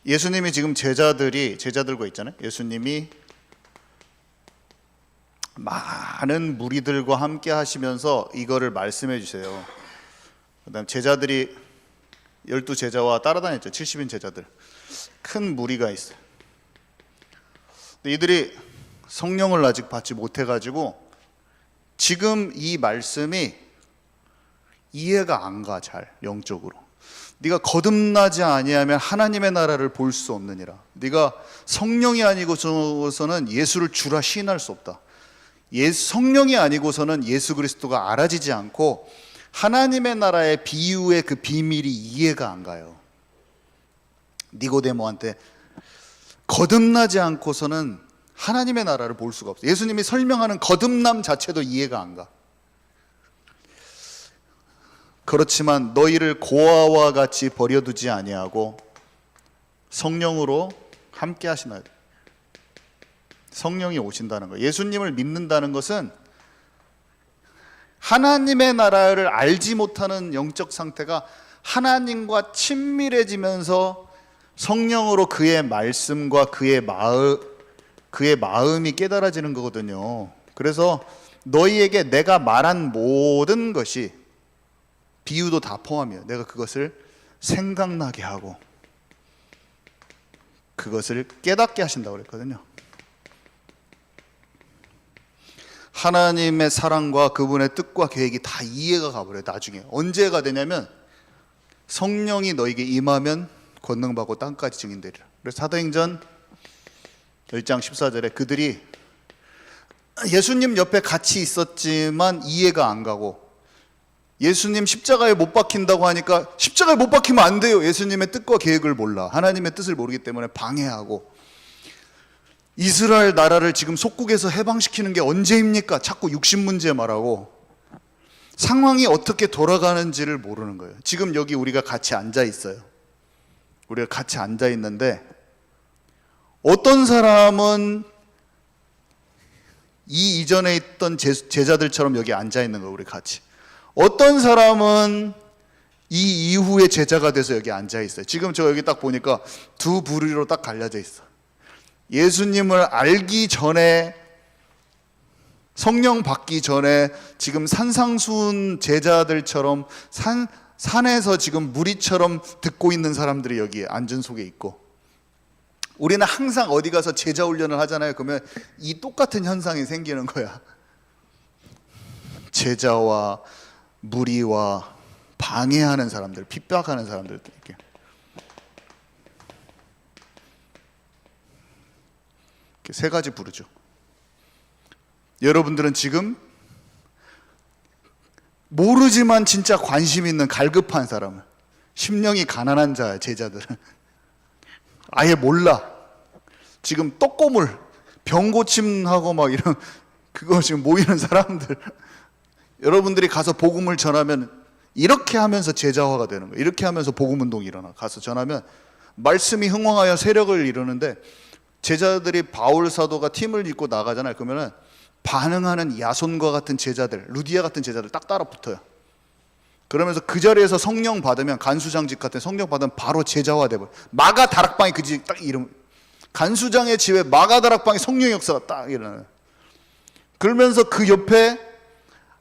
예수님이 지금 제자들과 있잖아요. 예수님이 많은 무리들과 함께 하시면서 이거를 말씀해 주세요. 그다음 제자들이 12제자와 따라다녔죠. 70인 제자들. 큰 무리가 있어요. 근데 이들이 성령을 아직 받지 못해가지고 지금 이 말씀이 이해가 안 가, 잘 영적으로. 네가 거듭나지 아니하면 하나님의 나라를 볼 수 없느니라. 네가 성령이 아니고서는 예수를 주라 시인할 수 없다. 성령이 아니고서는 예수 그리스도가 알아지지 않고 하나님의 나라의 비유의 그 비밀이 이해가 안 가요. 니고데모한테 거듭나지 않고서는 하나님의 나라를 볼 수가 없어요. 예수님이 설명하는 거듭남 자체도 이해가 안 가. 그렇지만 너희를 고아와 같이 버려두지 아니하고 성령으로 함께 하시나이다. 성령이 오신다는 거예요. 예수님을 믿는다는 것은 하나님의 나라를 알지 못하는 영적 상태가 하나님과 친밀해지면서 성령으로 그의 말씀과 그의 마음이 깨달아지는 거거든요. 그래서 너희에게 내가 말한 모든 것이, 비유도 다 포함이에요. 내가 그것을 생각나게 하고 그것을 깨닫게 하신다고 그랬거든요. 하나님의 사랑과 그분의 뜻과 계획이 다 이해가 가버려요. 나중에 언제가 되냐면 성령이 너에게 임하면 권능받고 땅까지 증인되리라. 그래서 사도행전 1장 14절에 그들이 예수님 옆에 같이 있었지만 이해가 안 가고, 예수님 십자가에 못 박힌다고 하니까 십자가에 못 박히면 안 돼요. 예수님의 뜻과 계획을 몰라. 하나님의 뜻을 모르기 때문에 방해하고, 이스라엘 나라를 지금 속국에서 해방시키는 게 언제입니까? 자꾸 육신 문제 말하고 상황이 어떻게 돌아가는지를 모르는 거예요. 지금 여기 우리가 같이 앉아 있어요. 우리가 같이 앉아 있는데 어떤 사람은 이 이전에 있던 제자들처럼 여기 앉아 있는 거예요. 우리 같이. 어떤 사람은 이 이후에 제자가 돼서 여기 앉아 있어요. 지금 저 여기 딱 보니까 두 부류로 딱 갈려져 있어. 예수님을 알기 전에, 성령 받기 전에 지금 산상수훈 제자들처럼 산에서 지금 무리처럼 듣고 있는 사람들이 여기 앉은 속에 있고, 우리는 항상 어디 가서 제자 훈련을 하잖아요. 그러면 이 똑같은 현상이 생기는 거야. 제자와 무리와 방해하는 사람들, 핍박하는 사람들 이렇게. 세 가지 부르죠. 여러분들은 지금 모르지만 진짜 관심 있는 갈급한 사람을, 심령이 가난한 자야. 제자들은 아예 몰라. 지금 떡고물 병고침하고 막 이런 그거 지금 모이는 사람들, 여러분들이 가서 복음을 전하면 이렇게 하면서 제자화가 되는 거예요. 이렇게 하면서 복음운동이 일어나. 가서 전하면 말씀이 흥왕하여 세력을 이루는데, 제자들이 바울 사도가 팀을 잇고 나가잖아요. 그러면은 반응하는 야손과 같은 제자들, 루디아 같은 제자들 딱 따라 붙어요. 그러면서 그 자리에서 성령 받으면, 간수장직 같은 성령 받으면 바로 제자화 돼버려. 마가 다락방이 그 집 딱 이름, 간수장의 집에 마가 다락방이 성령 역사가 딱 일어나요. 그러면서 그 옆에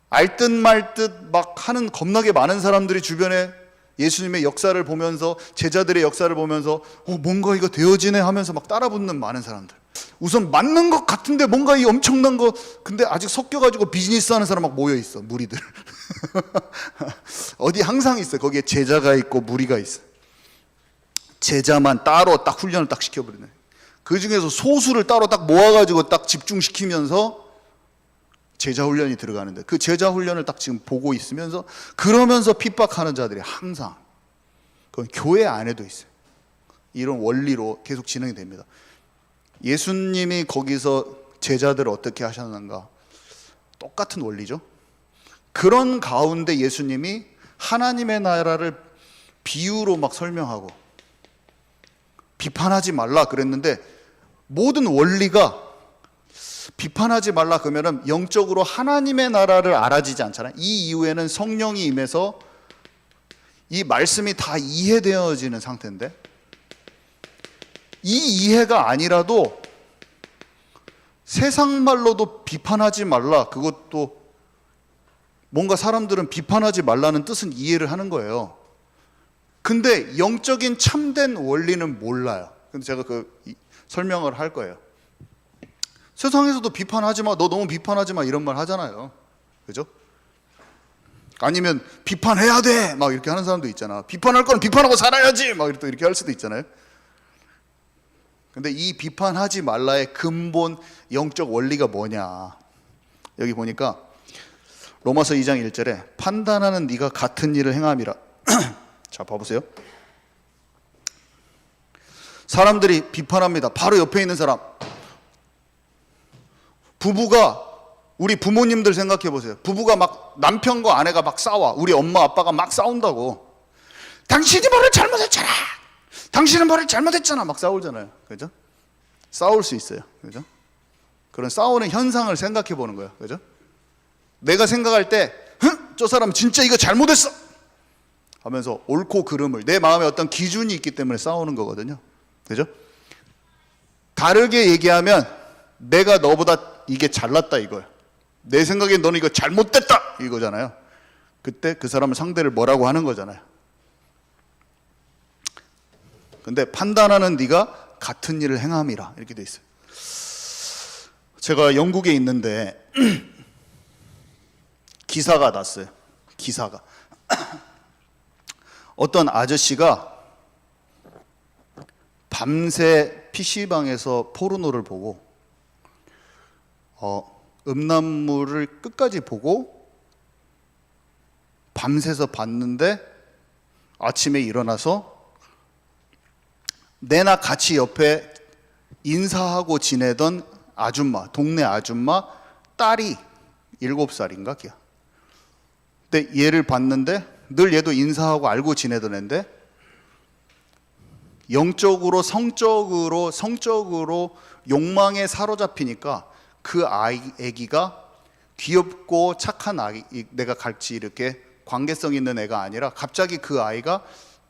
알듯 말듯 막 하는 겁나게 많은 사람들이 주변에 예수님의 역사를 보면서, 제자들의 역사를 보면서 뭔가 이거 되어지네 하면서 막 따라붙는 많은 사람들. 우선 맞는 것 같은데 뭔가 이 엄청난 거, 근데 아직 섞여가지고 비즈니스 하는 사람 막 모여있어. 무리들. 어디 항상 있어요. 거기에 제자가 있고 무리가 있어요. 제자만 따로 딱 훈련을 딱 시켜버리네. 그 중에서 소수를 따로 딱 모아가지고 딱 집중시키면서 제자 훈련이 들어가는데, 그 제자 훈련을 딱 지금 보고 있으면서 그러면서 핍박하는 자들이 항상, 그건 교회 안에도 있어요. 이런 원리로 계속 진행이 됩니다. 예수님이 거기서 제자들을 어떻게 하셨는가? 똑같은 원리죠. 그런 가운데 예수님이 하나님의 나라를 비유로 막 설명하고 비판하지 말라 그랬는데, 모든 원리가 비판하지 말라 그러면은 영적으로 하나님의 나라를 알아지지 않잖아요. 이 이후에는 성령이 임해서 이 말씀이 다 이해되어지는 상태인데, 이 이해가 아니라도 세상 말로도 비판하지 말라. 그것도 뭔가 사람들은 비판하지 말라는 뜻은 이해를 하는 거예요. 근데 영적인 참된 원리는 몰라요. 근데 제가 설명을 할 거예요. 세상에서도 비판하지 마, 너 너무 비판하지 마 이런 말 하잖아요. 그죠? 아니면 비판해야 돼 막 이렇게 하는 사람도 있잖아. 비판할 건 비판하고 살아야지 막 이렇게 할 수도 있잖아요. 근데 이 비판하지 말라의 근본 영적 원리가 뭐냐? 여기 보니까 로마서 2장 1절에 판단하는 네가 같은 일을 행함이라. 자, 봐보세요. 사람들이 비판합니다. 바로 옆에 있는 사람. 부부가, 우리 부모님들 생각해 보세요. 부부가 막 남편과 아내가 막 싸워. 우리 엄마 아빠가 막 싸운다고. 당신이 뭐를 잘못했잖아. 당신은 뭐를 잘못했잖아. 막 싸우잖아요. 그죠? 싸울 수 있어요. 그죠? 그런 싸우는 현상을 생각해 보는 거예요. 그죠? 내가 생각할 때, 저 사람 진짜 이거 잘못했어 하면서 옳고 그름을, 내 마음에 어떤 기준이 있기 때문에 싸우는 거거든요. 그죠? 다르게 얘기하면 내가 너보다 이게 잘났다 이거예요. 내 생각엔 너는 이거 잘못됐다 이거잖아요. 그때 그 사람을 상대를 뭐라고 하는 거잖아요. 근데 판단하는 네가 같은 일을 행함이라 이렇게 돼 있어요. 제가 영국에 있는데 기사가 났어요. 기사가 어떤 아저씨가 밤새 PC방에서 포르노를 보고 음란물을 끝까지 보고 밤새서 봤는데 아침에 일어나서 내나 같이 옆에 인사하고 지내던 아줌마, 동네 아줌마 딸이 7살인가 걔야. 근데 얘를 봤는데 늘 얘도 인사하고 알고 지내던 애인데 영적으로 성적으로 욕망에 사로잡히니까 그 애기가 귀엽고 착한 아이, 내가 같이 이렇게 관계성 있는 애가 아니라 갑자기 그 아이가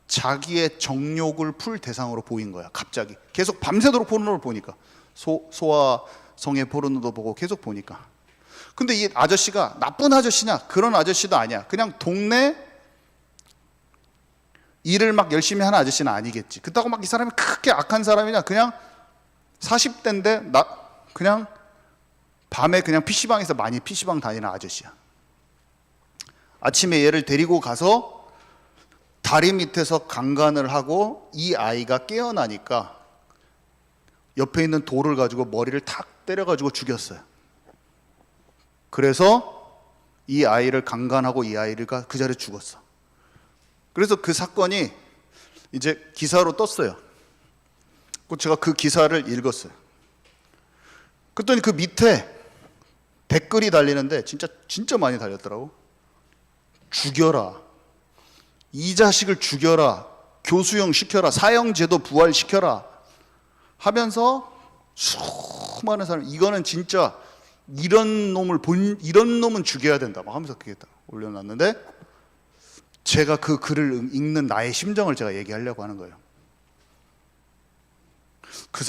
자기의 정욕을 풀 대상으로 보인 거야. 갑자기 계속 밤새도록 포르노를 보니까 소아 성의 포르노도 보고 계속 보니까. 근데 이 아저씨가 나쁜 아저씨냐? 그런 아저씨도 아니야. 그냥 동네 일을 막 열심히 하는 아저씨는 아니겠지. 그렇다고 막 이 사람이 크게 악한 사람이냐? 그냥 40대인데 그냥 밤에 그냥 PC방에서 많이 PC방 다니는 아저씨야. 아침에 얘를 데리고 가서 다리 밑에서 강간을 하고 이 아이가 깨어나니까 옆에 있는 돌을 가지고 머리를 탁 때려가지고 죽였어요. 그래서 이 아이를 강간하고 이 아이가 그 자리에 죽었어. 그래서 그 사건이 이제 기사로 떴어요. 제가 그 기사를 읽었어요. 그랬더니 그 밑에 댓글이 달리는데 진짜 많이 달렸더라고. 죽여라. 이 자식을 죽여라. 교수형 시켜라. 사형제도 부활시켜라. 하면서 수많은 사람, 이거는 진짜 이런 놈은 죽여야 된다 막 하면서 그게 딱 올려놨는데, 제가 그 글을 읽는 나의 심정을 제가 얘기하려고 하는 거예요. 그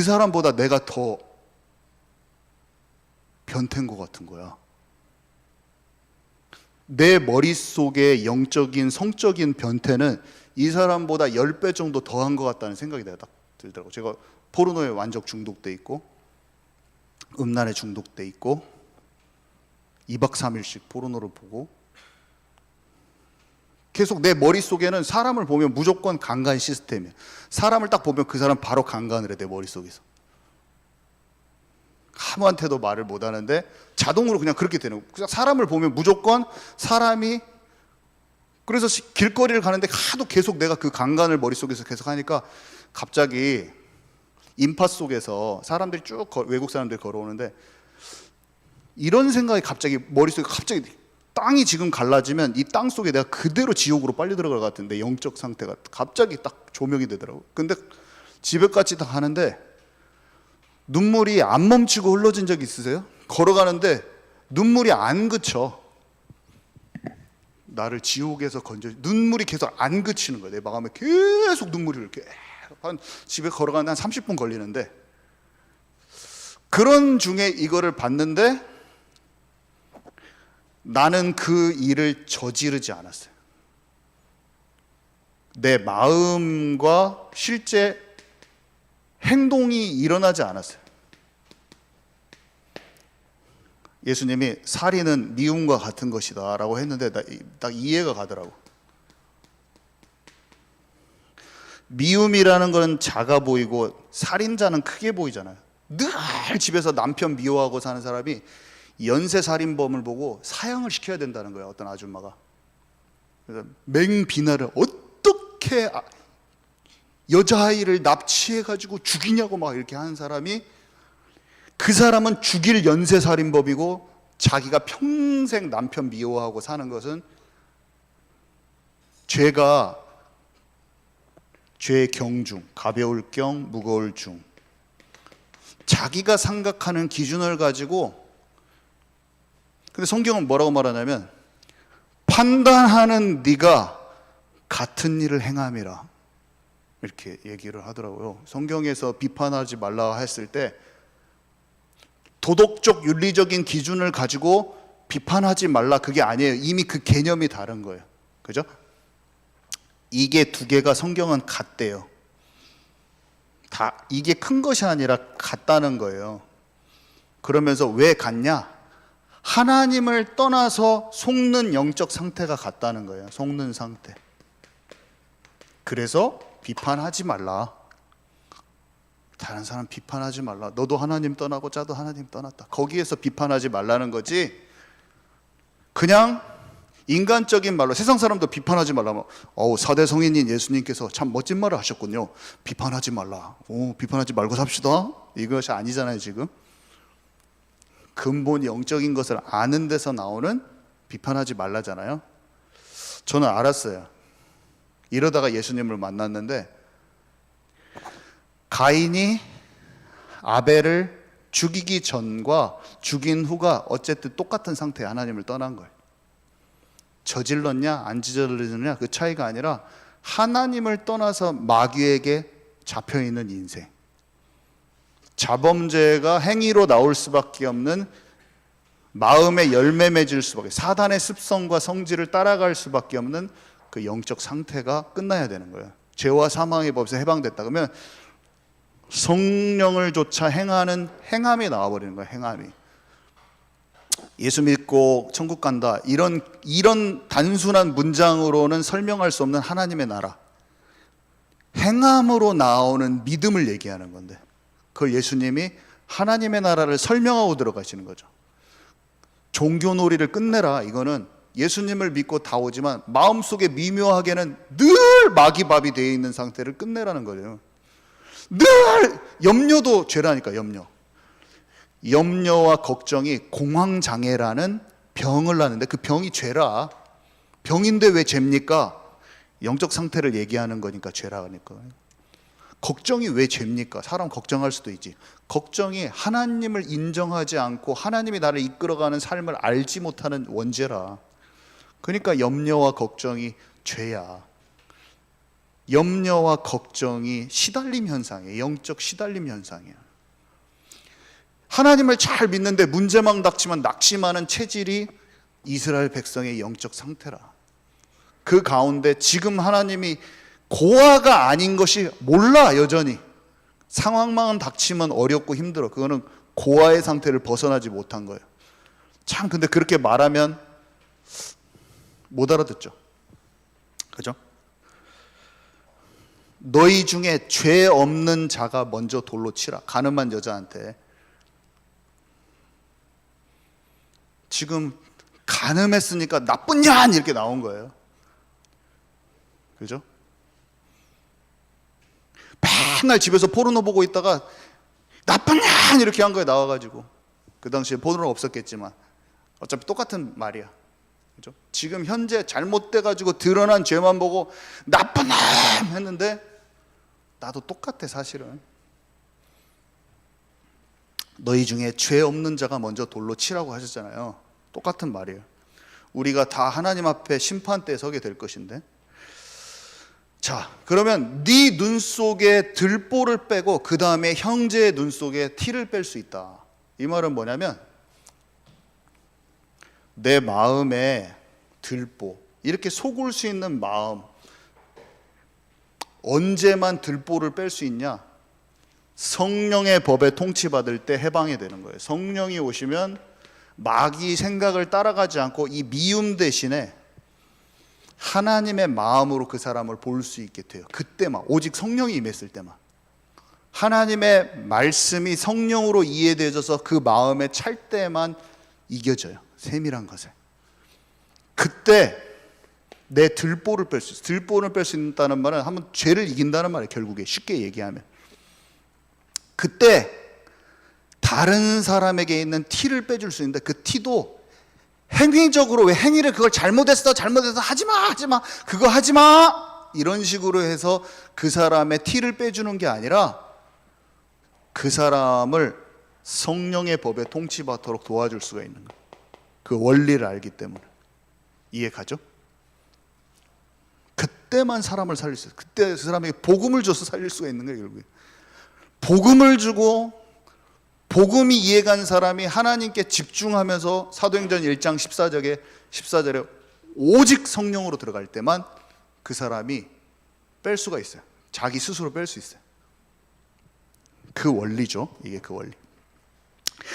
사람보다 내가 더 변태인 것 같은 거야. 내 머릿속의 영적인 성적인 변태는 이 사람보다 10배 정도 더한 것 같다는 생각이 내가 딱 들더라고. 제가 포르노에 완전 중독돼 있고 음란에 중독돼 있고 2박 3일씩 포르노를 보고 계속 내 머릿속에는 사람을 보면 무조건 강간 시스템이야. 사람을 딱 보면 그 사람 바로 강간을 해. 내 머릿속에서 아무한테도 말을 못하는데 자동으로 그냥 그렇게 되는 거야. 그냥 사람을 보면 무조건 사람이, 그래서 길거리를 가는데 하도 계속 내가 그 강간을 머릿속에서 계속 하니까 갑자기 인파 속에서 사람들이 쭉 외국 사람들이 걸어오는데 이런 생각이 갑자기 머릿속에 땅이 지금 갈라지면 이 땅 속에 내가 그대로 지옥으로 빨리 들어갈 것 같은데 영적 상태가 갑자기 딱 조명이 되더라고. 근데 집에까지 다 가는데 눈물이 안 멈추고 흘러진 적 있으세요? 걸어가는데 눈물이 안 그쳐. 나를 지옥에서 눈물이 계속 안 그치는 거야. 내 마음에 계속 눈물이 계속 한 집에 걸어가는데 한 30분 걸리는데, 그런 중에 이거를 봤는데 나는 그 일을 저지르지 않았어요. 내 마음과 실제 행동이 일어나지 않았어요. 예수님이 살인은 미움과 같은 것이다 라고 했는데 딱 이해가 가더라고. 미움이라는 건 작아 보이고 살인자는 크게 보이잖아요. 늘 집에서 남편 미워하고 사는 사람이 연쇄살인범을 보고 사형을 시켜야 된다는 거예요. 어떤 아줌마가. 그래서 맹비난을, 어떻게 여자아이를 납치해가지고 죽이냐고 막 이렇게 하는 사람이, 그 사람은 죽일 연쇄살인범이고 자기가 평생 남편 미워하고 사는 것은 죄의 경중, 가벼울 경, 무거울 중, 자기가 생각하는 기준을 가지고. 근데 성경은 뭐라고 말하냐면 판단하는 네가 같은 일을 행함이라, 이렇게 얘기를 하더라고요. 성경에서 비판하지 말라 했을 때 도덕적 윤리적인 기준을 가지고 비판하지 말라, 그게 아니에요. 이미 그 개념이 다른 거예요. 그죠? 이게 두 개가 성경은 같대요. 이게 큰 것이 아니라 같다는 거예요. 그러면서 왜 같냐? 하나님을 떠나서 속는 영적 상태가 같다는 거예요. 속는 상태. 그래서 비판하지 말라. 다른 사람 비판하지 말라. 너도 하나님 떠나고 짜도 하나님 떠났다. 거기에서 비판하지 말라는 거지. 그냥 인간적인 말로 세상 사람도 비판하지 말라면, 사대 성인인 예수님께서 참 멋진 말을 하셨군요. 비판하지 말라. 비판하지 말고 삽시다. 이것이 아니잖아요, 지금. 근본 영적인 것을 아는 데서 나오는 비판하지 말라잖아요. 저는 알았어요. 이러다가 예수님을 만났는데, 가인이 아벨을 죽이기 전과 죽인 후가 어쨌든 똑같은 상태에 하나님을 떠난 거예요. 저질렀냐 안 저질렀냐 그 차이가 아니라 하나님을 떠나서 마귀에게 잡혀있는 인생, 자범죄가 행위로 나올 수밖에 없는, 마음의 열매 맺을 수밖에, 사단의 습성과 성질을 따라갈 수밖에 없는 그 영적 상태가 끝나야 되는 거예요. 죄와 사망의 법에서 해방됐다 그러면 성령을 조차 행하는 행함이 나와버리는 거예요. 행함이. 예수 믿고 천국 간다, 이런 단순한 문장으로는 설명할 수 없는 하나님의 나라, 행함으로 나오는 믿음을 얘기하는 건데, 그걸 예수님이 하나님의 나라를 설명하고 들어가시는 거죠. 종교놀이를 끝내라, 이거는 예수님을 믿고 다 오지만 마음속에 미묘하게는 늘 마귀밥이 되어 있는 상태를 끝내라는 거예요. 늘 염려도 죄라니까. 염려와 걱정이 공황장애라는 병을 낳는데, 그 병이 죄라. 병인데 왜 죄입니까? 영적 상태를 얘기하는 거니까 죄라니까. 걱정이 왜 죄입니까? 사람 걱정할 수도 있지. 걱정이 하나님을 인정하지 않고 하나님이 나를 이끌어가는 삶을 알지 못하는 원죄라. 그러니까 염려와 걱정이 죄야. 염려와 걱정이 시달림 현상이에요. 영적 시달림 현상이에요. 하나님을 잘 믿는데 문제만 닥치면 낙심하는 체질이 이스라엘 백성의 영적 상태라. 그 가운데 지금 하나님이 고아가 아닌 것이 몰라. 여전히 상황만 닥치면 어렵고 힘들어. 그거는 고아의 상태를 벗어나지 못한 거예요. 참, 근데 그렇게 말하면 못 알아듣죠. 그죠? 너희 중에 죄 없는 자가 먼저 돌로 치라. 가늠한 여자한테. 지금 가늠했으니까 나쁜 년 이렇게 나온 거예요. 그죠? 맨날 집에서 포르노 보고 있다가 나쁜 년 이렇게 한 거예요. 나와가지고. 그 당시에 포르노 없었겠지만 어차피 똑같은 말이야. 그죠? 지금 현재 잘못돼가지고 드러난 죄만 보고 나쁜 놈 했는데 나도 똑같아. 사실은 너희 중에 죄 없는 자가 먼저 돌로 치라고 하셨잖아요. 똑같은 말이에요. 우리가 다 하나님 앞에 심판대에 서게 될 것인데, 자, 그러면 네 눈 속에 들보를 빼고 그 다음에 형제의 눈 속에 티를 뺄 수 있다. 이 말은 뭐냐면 내 마음에 들보, 이렇게 속을 수 있는 마음, 언제만 들보를 뺄 수 있냐? 성령의 법에 통치받을 때 해방이 되는 거예요. 성령이 오시면 마귀 생각을 따라가지 않고 이 미움 대신에 하나님의 마음으로 그 사람을 볼 수 있게 돼요. 그때만, 오직 성령이 임했을 때만. 하나님의 말씀이 성령으로 이해되어져서 그 마음에 찰 때만 이겨져요. 세밀한 것에. 그때 내 들보를 뺄 수 있어요. 들보를 뺄 수 있다는 말은 한번 죄를 이긴다는 말이에요. 결국에 쉽게 얘기하면. 그때 다른 사람에게 있는 티를 빼줄 수 있는데 그 티도 행위적으로, 왜 행위를 그걸 잘못했어 하지마 그거 하지마 이런 식으로 해서 그 사람의 티를 빼주는 게 아니라 그 사람을 성령의 법에 통치받도록 도와줄 수가 있는 거예요. 그 원리를 알기 때문에. 이해 가죠? 그때만 사람을 살릴 수 있어요. 그때 그 사람에게 복음을 줘서 살릴 수가 있는 거예요. 결국에 복음을 주고, 복음이 이해간 사람이 하나님께 집중하면서 사도행전 1장 14절에 오직 성령으로 들어갈 때만 그 사람이 뺄 수가 있어요. 자기 스스로 뺄 수 있어요. 그 원리죠. 이게 그 원리.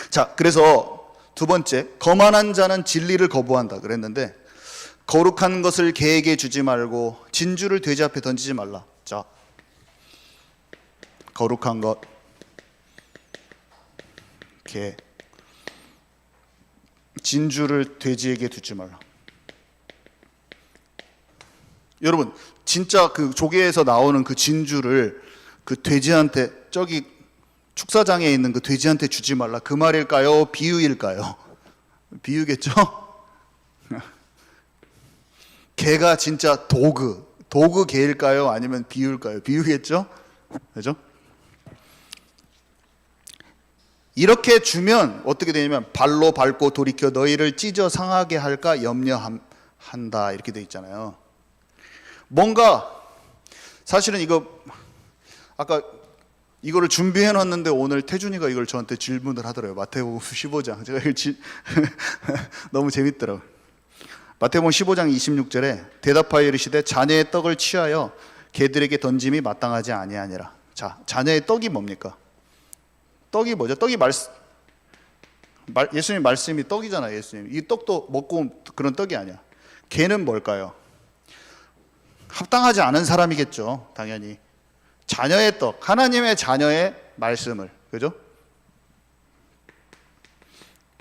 자, 그래서 두 번째, 거만한 자는 진리를 거부한다 그랬는데, 거룩한 것을 개에게 주지 말고 진주를 돼지 앞에 던지지 말라. 자, 거룩한 것, 개, 진주를 돼지에게 두지 말라. 여러분, 진짜 그 조개에서 나오는 그 진주를 그 돼지한테, 저기 축사장에 있는 그 돼지한테 주지 말라, 그 말일까요? 비유일까요? 비유겠죠? 개가 진짜 도구 개일까요? 아니면 비유일까요? 비유겠죠? 그죠? 이렇게 주면 어떻게 되냐면 발로 밟고 돌이켜 너희를 찢어 상하게 할까 염려한다, 이렇게 돼 있잖아요. 뭔가 사실은 이거 아까 이거를 준비해 놨는데 오늘 태준이가 이걸 저한테 질문을 하더라고요. 마태복음 15장. 제가 이걸 너무 재밌더라고요. 마태복음 15장 26절에 대답하여 이르시되 자녀의 떡을 취하여 개들에게 던짐이 마땅하지 아니하니라. 자, 자녀의 떡이 뭡니까? 떡이 뭐죠? 떡이 예수님 말씀이 떡이잖아요. 예수님 이 떡도 먹고 그런 떡이 아니야. 개는 뭘까요? 합당하지 않은 사람이겠죠. 당연히 자녀의 떡, 하나님의 자녀의 말씀을, 그죠?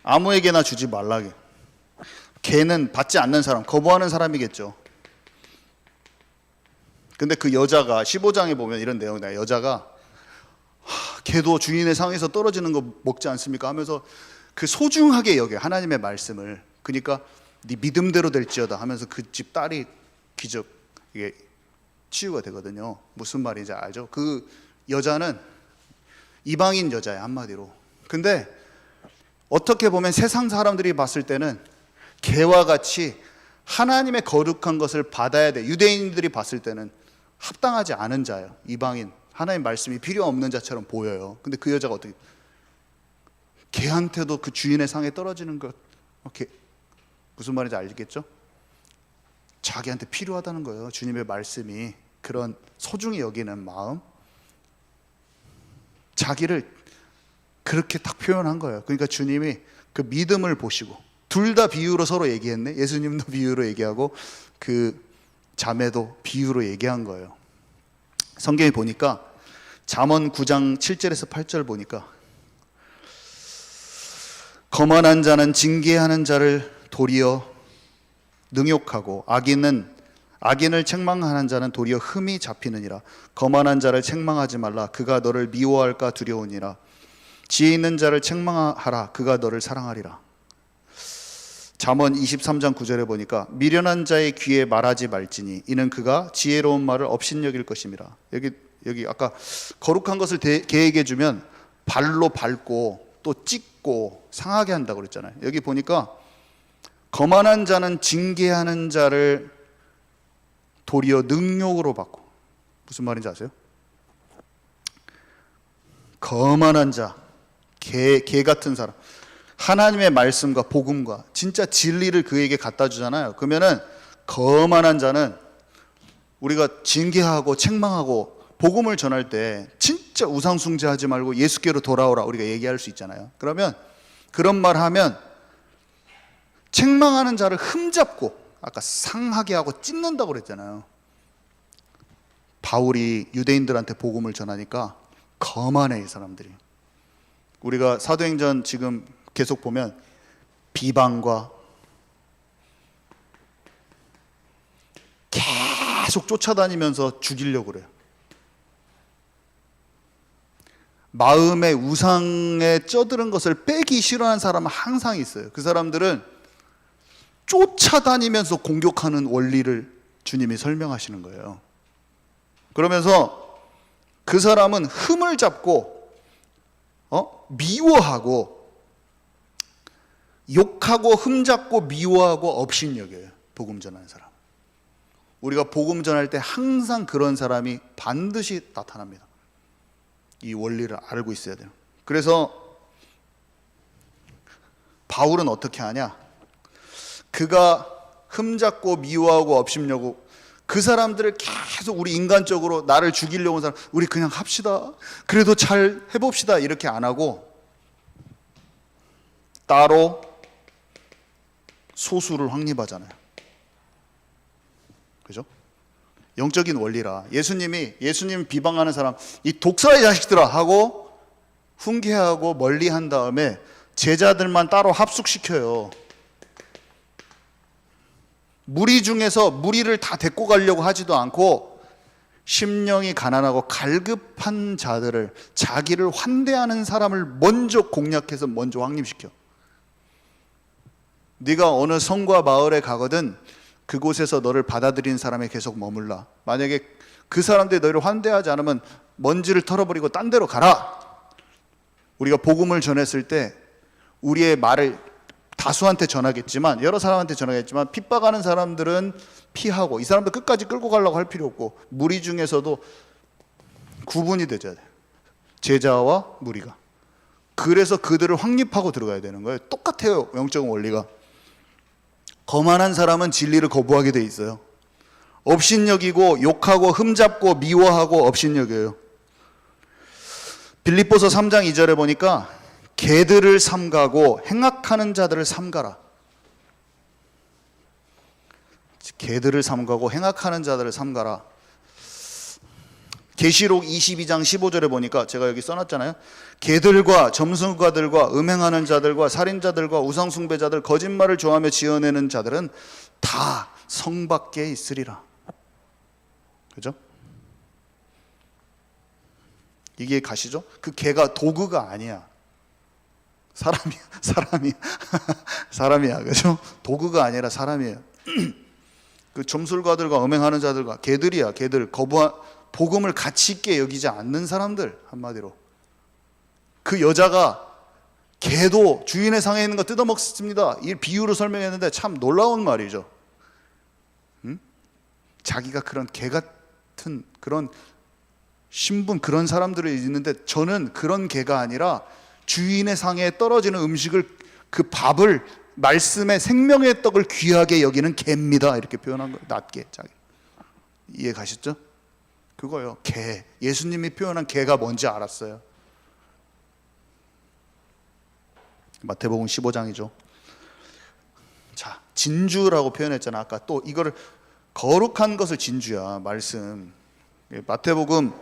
아무에게나 주지 말라게. 개는 받지 않는 사람, 거부하는 사람이겠죠. 근데 그 여자가 15장에 보면 이런 내용이다. 여자가 개도 주인의 상에서 떨어지는 거 먹지 않습니까? 하면서 그 소중하게 여겨요. 하나님의 말씀을. 그러니까 네 믿음대로 될지어다 하면서 그 집 딸이 기적, 이게 치유가 되거든요. 무슨 말인지 알죠? 그 여자는 이방인 여자예요, 한마디로. 근데 어떻게 보면 세상 사람들이 봤을 때는 개와 같이 하나님의 거룩한 것을 받아야 돼. 유대인들이 봤을 때는 합당하지 않은 자예요. 이방인, 하나님 말씀이 필요 없는 자처럼 보여요. 근데 그 여자가 어떻게, 개한테도 그 주인의 상에 떨어지는 것, 무슨 말인지 알겠죠? 자기한테 필요하다는 거예요. 주님의 말씀이. 그런 소중히 여기는 마음, 자기를 그렇게 딱 표현한 거예요. 그러니까 주님이 그 믿음을 보시고, 둘 다 비유로 서로 얘기했네. 예수님도 비유로 얘기하고 그 자매도 비유로 얘기한 거예요. 성경에 보니까 잠언 9장 7절에서 8절 보니까 거만한 자는 징계하는 자를 도리어 능욕하고 악인을 책망하는 자는 도리어 흠이 잡히느니라. 거만한 자를 책망하지 말라. 그가 너를 미워할까 두려우니라. 지혜 있는 자를 책망하라. 그가 너를 사랑하리라. 잠언 23장 9절에 보니까 미련한 자의 귀에 말하지 말지니 이는 그가 지혜로운 말을 업신여길 것임이라. 여기 아까 거룩한 것을 개에게 주면 발로 밟고 또 찢고 상하게 한다고 그랬잖아요. 여기 보니까 거만한 자는 징계하는 자를 도리어 능욕으로 받고, 무슨 말인지 아세요? 거만한 자, 개 같은 사람, 하나님의 말씀과 복음과 진짜 진리를 그에게 갖다 주잖아요. 그러면은 거만한 자는 우리가 징계하고 책망하고 복음을 전할 때 진짜 우상숭배하지 말고 예수께로 돌아오라 우리가 얘기할 수 있잖아요. 그러면 그런 말 하면 책망하는 자를 흠잡고 아까 상하게 하고 찢는다고 그랬잖아요. 바울이 유대인들한테 복음을 전하니까 거만해 이 사람들이. 우리가 사도행전 지금 계속 보면 비방과 계속 쫓아다니면서 죽이려고 그래요. 마음의 우상에 쩌드는 것을 빼기 싫어하는 사람은 항상 있어요. 그 사람들은 쫓아다니면서 공격하는 원리를 주님이 설명하시는 거예요. 그러면서 그 사람은 흠을 잡고 미워하고 욕하고 흠잡고 미워하고 업신여겨요. 복음 전하는 사람. 우리가 복음 전할 때 항상 그런 사람이 반드시 나타납니다. 이 원리를 알고 있어야 돼요. 그래서 바울은 어떻게 하냐? 그가 흠잡고 미워하고 업신여고 그 사람들을 계속 우리 인간적으로 나를 죽이려고 하는 사람, 우리 그냥 합시다. 그래도 잘 해봅시다. 이렇게 안 하고 따로 소수를 확립하잖아요. 그죠? 영적인 원리라. 예수님 비방하는 사람, 이 독사의 자식들아 하고 훈계하고 멀리한 다음에 제자들만 따로 합숙시켜요. 무리 중에서 무리를 다 데리고 가려고 하지도 않고 심령이 가난하고 갈급한 자들을, 자기를 환대하는 사람을 먼저 공략해서 먼저 확립시켜. 네가 어느 성과 마을에 가거든 그곳에서 너를 받아들이는 사람에 계속 머물라. 만약에 그 사람들이 너를 환대하지 않으면 먼지를 털어버리고 딴 데로 가라. 우리가 복음을 전했을 때 우리의 말을 다수한테 전하겠지만, 여러 사람한테 전하겠지만 핍박하는 사람들은 피하고 이 사람들 끝까지 끌고 가려고 할 필요 없고 무리 중에서도 구분이 되져야 돼요. 제자와 무리가. 그래서 그들을 확립하고 들어가야 되는 거예요. 똑같아요. 영적 원리가. 거만한 사람은 진리를 거부하게 돼 있어요. 업신여기고 욕하고 흠잡고 미워하고 업신여겨요. 빌립보서 3장 2절에 보니까 개들을 삼가고 행악하는 자들을 삼가라. 개들을 삼가고 행악하는 자들을 삼가라. 계시록 22장 15절에 보니까 제가 여기 써놨잖아요. 개들과 점술가들과 음행하는 자들과 살인자들과 우상숭배자들, 거짓말을 좋아하며 지어내는 자들은 다 성 밖에 있으리라. 그죠? 이게 가시죠? 그 개가 도구가 아니야. 사람이야. 그죠? 도구가 아니라 사람이에요. 그 점술가들과 음행하는 자들과 개들이야. 개들. 복음을 가치 있게 여기지 않는 사람들, 한마디로. 그 여자가 개도 주인의 상에 있는 거 뜯어먹습니다. 이 비유로 설명했는데 참 놀라운 말이죠. 자기가 그런 개 같은 그런 신분, 그런 사람들이 있는데 저는 그런 개가 아니라 주인의 상에 떨어지는 음식을, 그 밥을, 말씀의 생명의 떡을 귀하게 여기는 개입니다. 이렇게 표현한 거예요. 낮게, 자기. 이해 가셨죠? 그거요. 개. 예수님이 표현한 개가 뭔지 알았어요. 마태복음 15장이죠. 자, 진주라고 표현했잖아. 아까 또 이거를 거룩한 것을 진주야. 말씀. 마태복음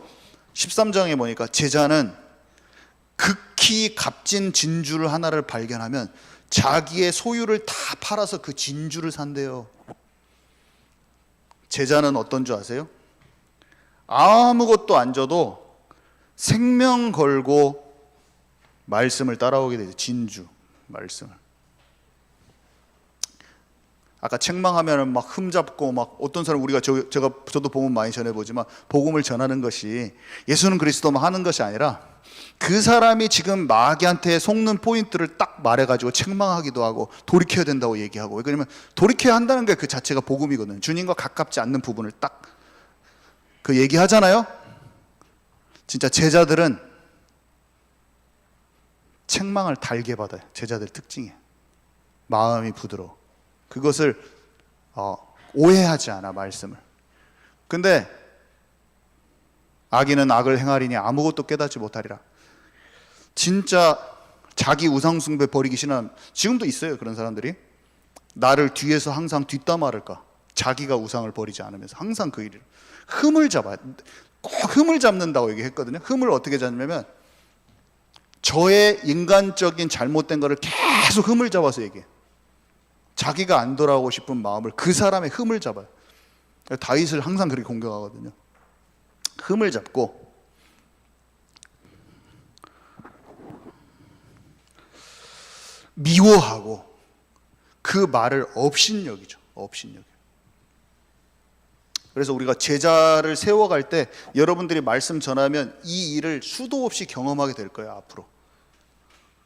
13장에 보니까 제자는 극히 값진 진주를 하나를 발견하면 자기의 소유를 다 팔아서 그 진주를 산대요. 제자는 어떤 줄 아세요? 아무것도 안 줘도 생명 걸고 말씀을 따라오게 되죠. 진주, 말씀을. 아까 책망하면 막 흠잡고 막 어떤 사람, 우리가 저도 복음 많이 전해보지만 복음을 전하는 것이 예수는 그리스도만 하는 것이 아니라 그 사람이 지금 마귀한테 속는 포인트를 딱 말해가지고 책망하기도 하고 돌이켜야 된다고 얘기하고. 왜냐면 돌이켜야 한다는 게 그 자체가 복음이거든요. 주님과 가깝지 않는 부분을 딱 그 얘기 하잖아요. 진짜 제자들은 책망을 달게 받아요. 제자들 특징이에요. 마음이 부드러워. 그것을 오해하지 않아, 말씀을. 근데 악인은 악을 행하리니 아무것도 깨닫지 못하리라. 진짜 자기 우상숭배 버리기 싫은, 지금도 있어요, 그런 사람들이. 나를 뒤에서 항상 뒷담화할까, 자기가 우상을 버리지 않으면서 항상 그 일을 흠을 잡아요. 꼭 흠을 잡는다고 얘기했거든요. 흠을 어떻게 잡냐면 저의 인간적인 잘못된 거를 계속 흠을 잡아서 얘기해. 자기가 안 돌아오고 싶은 마음을, 그 사람의 흠을 잡아요. 다윗을 항상 그렇게 공격하거든요. 흠을 잡고 미워하고 그 말을 업신여기죠. 업신여겨. 그래서 우리가 제자를 세워갈 때 여러분들이 말씀 전하면 이 일을 수도 없이 경험하게 될 거예요. 앞으로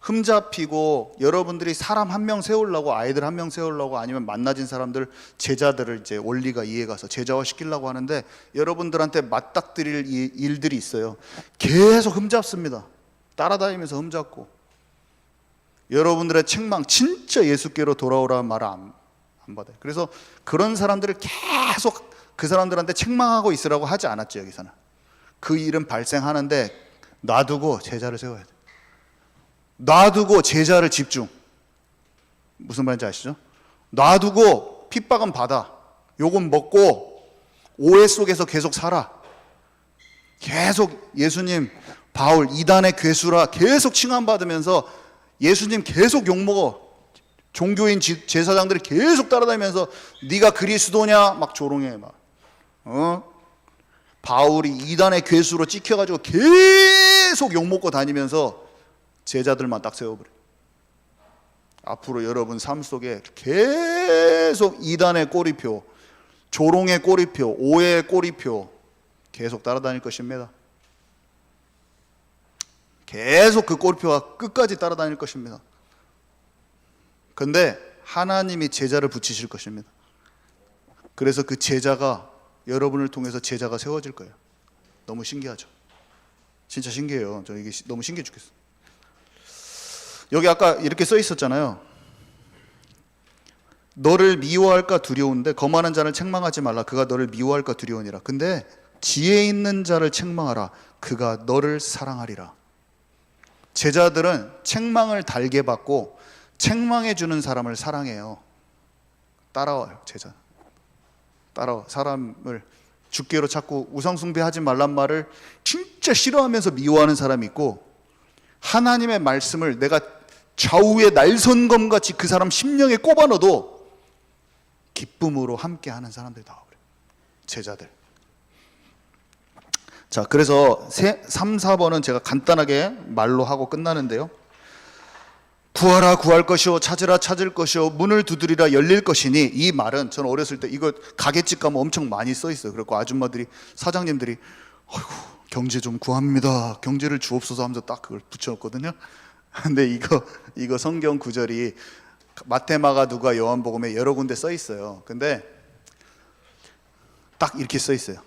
흠 잡히고, 여러분들이 사람 한 명 세우려고, 아이들 한 명 세우려고, 아니면 만나진 사람들, 제자들을 이제 원리가 이해가서 제자화 시키려고 하는데 여러분들한테 맞닥뜨릴 일들이 있어요. 계속 흠 잡습니다. 따라다니면서 흠 잡고, 여러분들의 책망, 진짜 예수께로 돌아오라는 말을 안 받아요. 그래서 그런 사람들을 계속 그 사람들한테 책망하고 있으라고 하지 않았죠. 여기서는 그 일은 발생하는데 놔두고 제자를 세워야 돼요. 놔두고 제자를 집중. 무슨 말인지 아시죠? 놔두고 핍박은 받아, 욕은 먹고, 오해 속에서 계속 살아. 계속 예수님, 바울, 이단의 괴수라 계속 칭함받으면서 예수님 계속 욕먹어. 종교인 제사장들이 계속 따라다니면서 네가 그리스도냐 막 조롱해. 막 바울이 이단의 괴수로 찍혀가지고 계속 욕먹고 다니면서 제자들만 딱 세워버려. 앞으로 여러분 삶 속에 계속 이단의 꼬리표, 조롱의 꼬리표, 오해의 꼬리표 계속 따라다닐 것입니다. 계속 그 꼬리표가 끝까지 따라다닐 것입니다. 근데 하나님이 제자를 붙이실 것입니다. 그래서 그 제자가, 여러분을 통해서 제자가 세워질 거예요. 너무 신기하죠? 진짜 신기해요. 저 이게 너무 신기해 죽겠어. 여기 아까 이렇게 써 있었잖아요. 너를 미워할까 두려운데 거만한 자를 책망하지 말라. 그가 너를 미워할까 두려우니라. 근데 지혜 있는 자를 책망하라. 그가 너를 사랑하리라. 제자들은 책망을 달게 받고 책망해 주는 사람을 사랑해요. 따라와요. 제자 따라와. 사람을 주께로 찾고 우상숭배하지 말란 말을 진짜 싫어하면서 미워하는 사람이 있고, 하나님의 말씀을 내가 좌우의 날선검같이 그 사람 심령에 꼽아 넣어도 기쁨으로 함께하는 사람들이 나와버려요. 제자들. 자, 그래서 3, 4번은 제가 간단하게 말로 하고 끝나는데요. 구하라 구할 것이요, 찾으라 찾을 것이요, 문을 두드리라 열릴 것이니. 이 말은 저는 어렸을 때 이거 가게집 가면 엄청 많이 써 있어요. 그리고 아줌마들이, 사장님들이 아이고 경제 좀 구합니다, 경제를 주옵소서 하면서 딱 그걸 붙여놓거든요. 근데 이거 성경 구절이 마태, 마가, 누가, 요한복음에 여러 군데 써 있어요. 근데 딱 이렇게 써 있어요.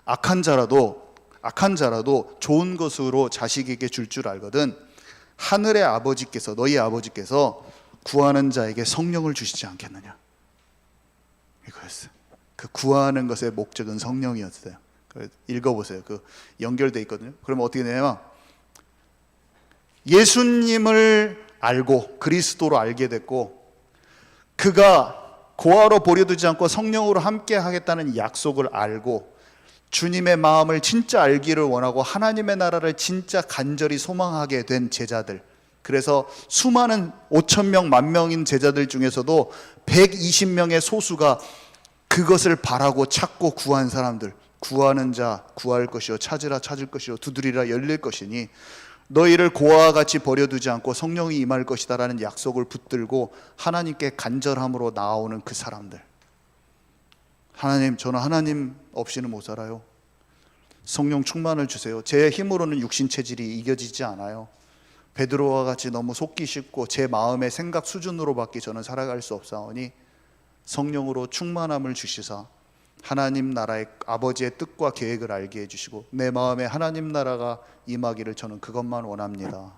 악한 자라도 좋은 것으로 자식에게 줄 줄 알거든 하늘의 아버지께서, 너희 아버지께서 구하는 자에게 성령을 주시지 않겠느냐. 이거였어요. 그 구하는 것의 목적은 성령이었어요. 읽어보세요. 그 연결돼 있거든요. 그러면 어떻게 되냐면, 예수님을 알고 그리스도로 알게 됐고, 그가 고아로 버려두지 않고 성령으로 함께 하겠다는 약속을 알고, 주님의 마음을 진짜 알기를 원하고 하나님의 나라를 진짜 간절히 소망하게 된 제자들. 그래서 수많은 5,000명, 10,000명인 제자들 중에서도 120명의 소수가 그것을 바라고 찾고 구한 사람들. 구하는 자 구할 것이요, 찾으라 찾을 것이요, 두드리라 열릴 것이니 너희를 고아와 같이 버려두지 않고 성령이 임할 것이다 라는 약속을 붙들고 하나님께 간절함으로 나아오는 그 사람들. 하나님, 저는 하나님 없이는 못 살아요. 성령 충만을 주세요. 제 힘으로는 육신 체질이 이겨지지 않아요. 베드로와 같이 너무 속기 쉽고 제 마음의 생각 수준으로밖에 저는 살아갈 수 없사오니 성령으로 충만함을 주시사 하나님 나라의 아버지의 뜻과 계획을 알게 해주시고 내 마음에 하나님 나라가 임하기를 저는 그것만 원합니다.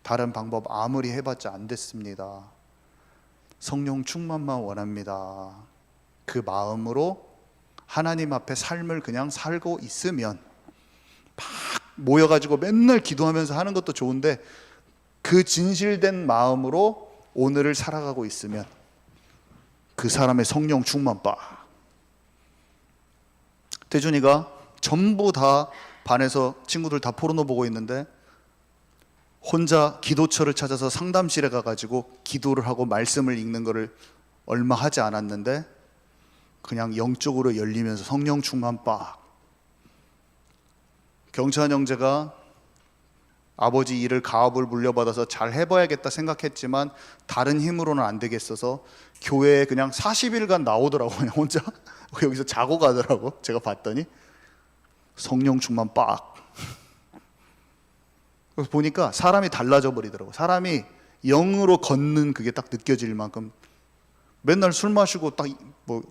다른 방법 아무리 해봤자 안 됐습니다. 성령 충만만 원합니다. 그 마음으로 하나님 앞에 삶을 그냥 살고 있으면, 막 모여가지고 맨날 기도하면서 하는 것도 좋은데 그 진실된 마음으로 오늘을 살아가고 있으면 그 사람의 성령 충만 빠. 태준이가 전부 다 반에서 친구들 다 포르노 보고 있는데 혼자 기도처를 찾아서 상담실에 가가지고 기도를 하고 말씀을 읽는 거를 얼마 하지 않았는데 그냥 영적으로 열리면서 성령 충만 빡. 경찬 형제가 아버지 일을 가업을 물려받아서 잘 해봐야겠다 생각했지만 다른 힘으로는 안 되겠어서 교회에 그냥 40일간 나오더라고. 그냥 혼자 여기서 자고 가더라고. 제가 봤더니 성령 충만 빡. 그래서 보니까 사람이 달라져 버리더라고. 사람이 영으로 걷는 그게 딱 느껴질 만큼 맨날 술 마시고 딱 뭐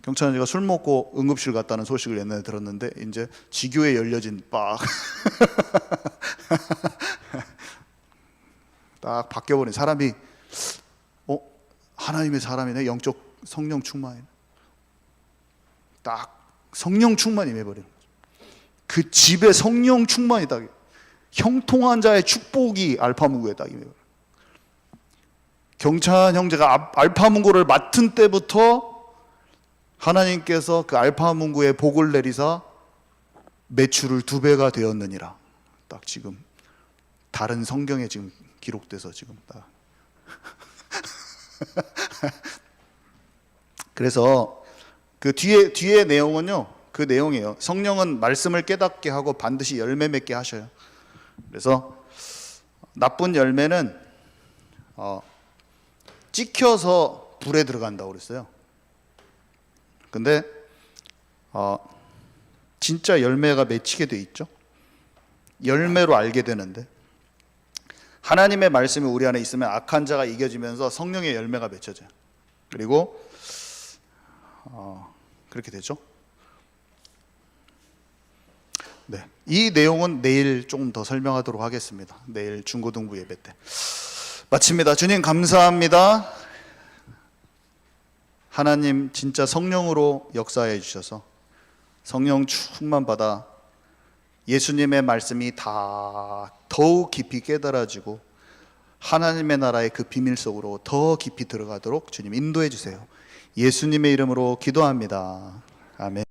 경찬이가 술 먹고 응급실 갔다는 소식을 옛날에 들었는데 이제 지교에 열려진 빡. 딱 바뀌어버린 사람이 하나님의 사람이네. 영적 성령 충만이네. 딱 성령 충만이 임해버리는 거죠. 그 집에 성령 충만이 딱 형통한 자의 축복이 알파문고에 딱 임해버려요. 경찬 형제가 알파문고를 맡은 때부터 하나님께서 그 알파문고에 복을 내리사 매출을 2배가 되었느니라. 딱 지금 다른 성경에 지금 기록돼서 지금 딱. 그래서 그 뒤에 내용은요, 그 내용이에요. 성령은 말씀을 깨닫게 하고 반드시 열매 맺게 하셔요. 그래서 나쁜 열매는 찍혀서 불에 들어간다고 그랬어요. 근데 진짜 열매가 맺히게 돼 있죠. 열매로 알게 되는데 하나님의 말씀이 우리 안에 있으면 악한 자가 이겨지면서 성령의 열매가 맺혀져요. 그리고 그렇게 되죠. 네, 이 내용은 내일 조금 더 설명하도록 하겠습니다. 내일 중고등부 예배 때. 마칩니다. 주님 감사합니다. 하나님 진짜 성령으로 역사해 주셔서 성령 충만 받아 예수님의 말씀이 다 더욱 깊이 깨달아지고 하나님의 나라의 그 비밀 속으로 더 깊이 들어가도록 주님 인도해 주세요. 예수님의 이름으로 기도합니다. 아멘.